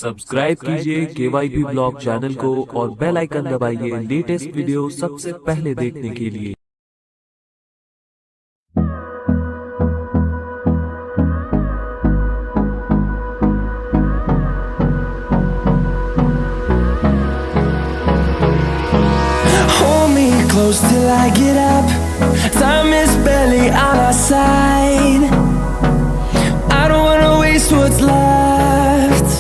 Subscribe कीजिए KYP blog channel को और बेल आइकन दबाइए लेटेस्ट वीडियो सबसे पहले देखने के लिए। Hold me close till I get up. Time is barely on our side. I don't wanna waste what's left.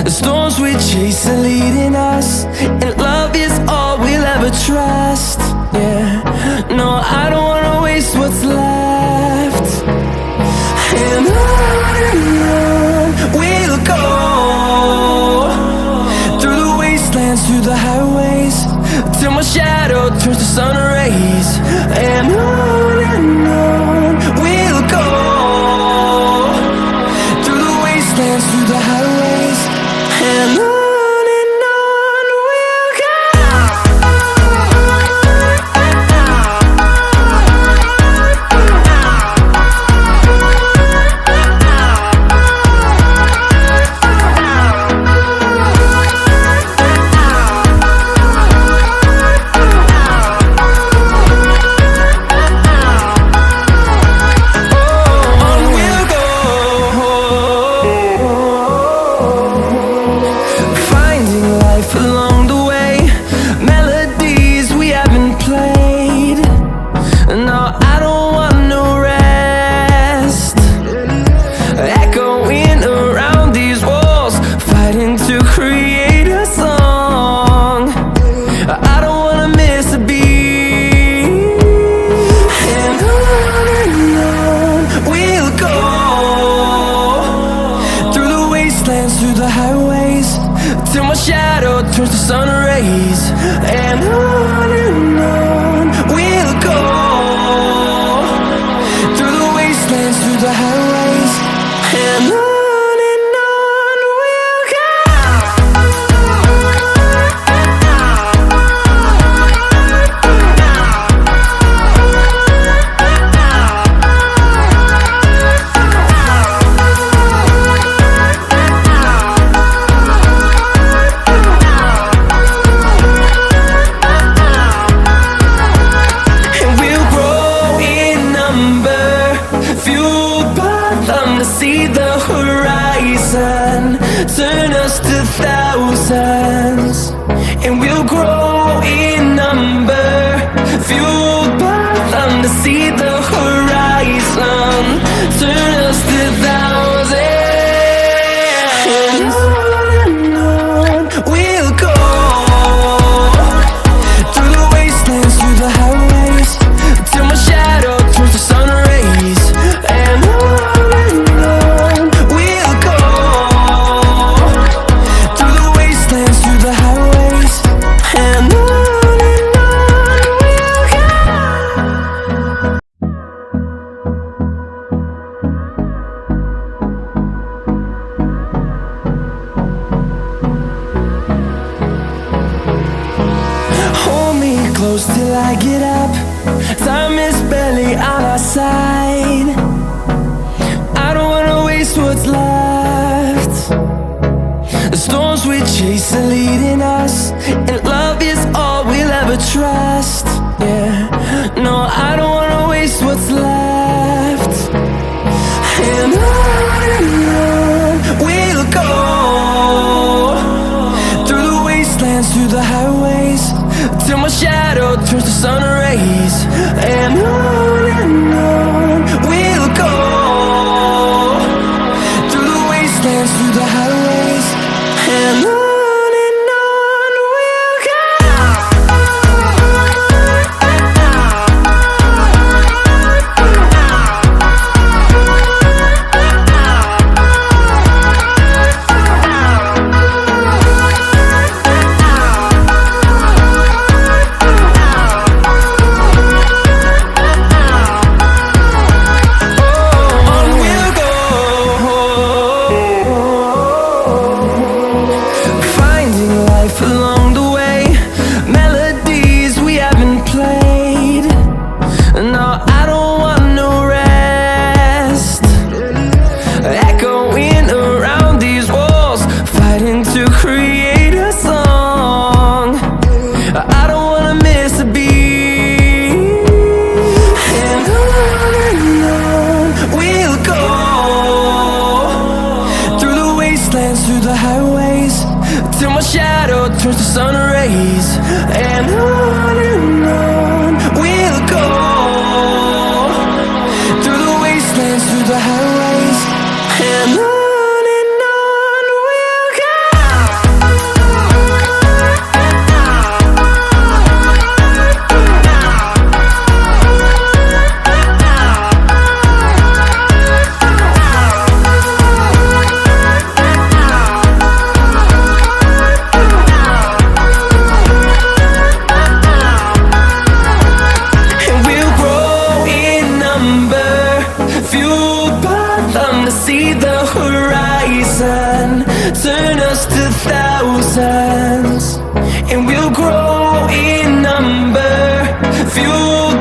The storms we chase are leading us, and love is all we'll ever trust. Yeah, no, I don't wanna waste what's left. And on we'll go, through the wastelands, through the highways, till my shadow turns to sun rays. And on we'll go, through the wastelands, through the highways, and on we'll go. Along the way, melodies we haven't played. No, I don't want no rest. Echoing around these walls, fighting to create a song. I don't wanna miss a beat. And on we'll go, through the wastelands, through the highways, till my shadow turns to sun rays. And on we'll go, through the wastelands, through the highways, and on we'll go. To see the horizon turn us to thousands, and we'll grow in number, fueled by them. To see the horizon turn us to thousands, and on we'll go, through the wastelands, through the highways, till my shadow turns to sun rays. And close till I get up. Time is barely on our side. I don't wanna waste what's left. The storms we chase are leading us, and love is all we'll ever trust. Yeah, no, I don't wanna waste what's left. And on we'll go, through the wastelands, through the highways, till my shadow turns to sun rays. And on we'll go, through the wastelands, through the highways, and on. wastelands, through the highways, till my shadow turns to sun rays. And on we'll go, through the wastelands, through the highways, and on we'll go. See the horizon, turn us to thousands, and we'll grow in number, fueled